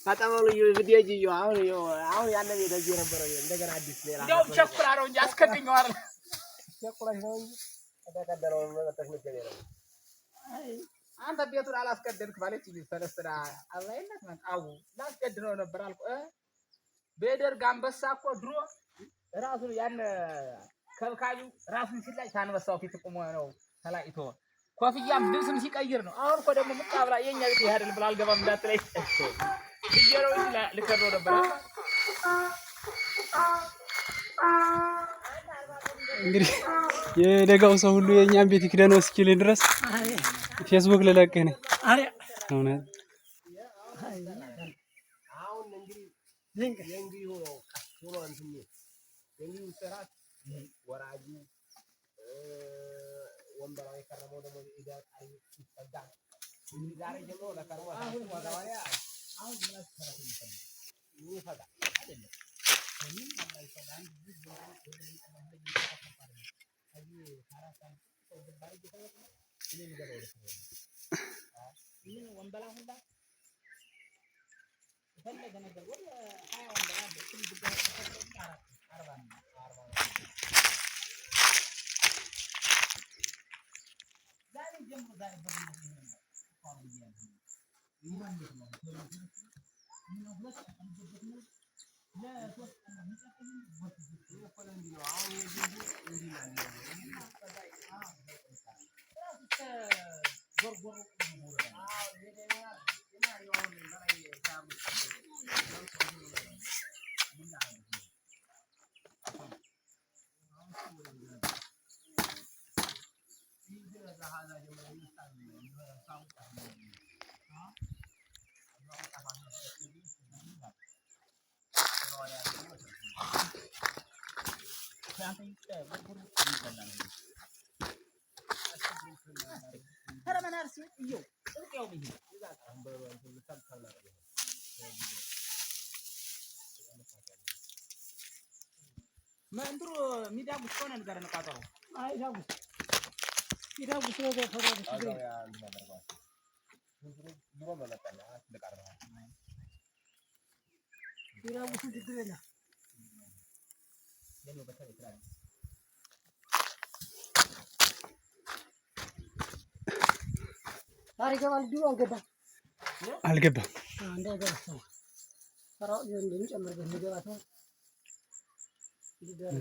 አጣማሉ ይብዲጂ አሁን ያለ ቤት እዚህ ነበረው እንደገና አዲስ ሌላ እንደው ቸኩላ ነው እንጂ አስከድኘው አይደል ቸኩላሽ ነው እንጂ ተቀደረው መጣሽ ነው አይ አንተ ቤቱን አላስቀደድክ ማለት ይል ተለስተዳ አላይነት ማለት አው ላስቀድረው ነበር አልኩ በደርግ አንበሳ እኮ ድሮ ራሱ ያን ከብካዩ ራሱን ሲላይ ታንበሳው ፊት ቆሞ ነው ተላይቶ ኮፍያም ልብስም ሲቀይር ነው አሁን እኮ ደግሞ መጣብላ የኛ ቤት ይሄድል ብላ አልገባም እንዳትለይ ይጀረው ልከረው ነበር እንግዲህ የደጋው ሰው ሁሉ የኛን ቤት ይክደነው እስኪል ድረስ ፌስቡክ ለለቀህ ነው አሬ እውነት አሁን እንግዲህ ድንቅ የእንግዲህ ሆኖ እንትን የእንግዲህ ስራት ወራጁ ወንበራው የከረመው ደግሞ ኢዳት አይ ሲፈጋ እንግዲህ ዛሬ ጀምሮ ለከረመው አሁን ወጋዋያ አሁን ምን አስፈራኝ ምን ይፈጋ አይደለም ምን ማለት ነው አንድ ልጅ አይ ታራሳን ተባይ ይተው ምን ይገባው ምን ወንበራ ሁላ ፈለገ ነገር ወደ 20 ወንበራ በስም ጉዳይ 40 ዛሬ ጀምሮ ዛሬ መንድሮ ሚዳጉስ ሆነ ነገር ነው ቃጠሮ አይ ዳጉስ ሚዳጉስ ነው ተፈራደ ሲገኝ ድሮ መለጠና ለቃረባ ሚዳጉስ ትግረና ለኔ በተለይ ይችላል ታሪ ገባል ዲው አልገባም እንደገና ሰራው እንደሚጨምር በሚገባ ሰው ይደረ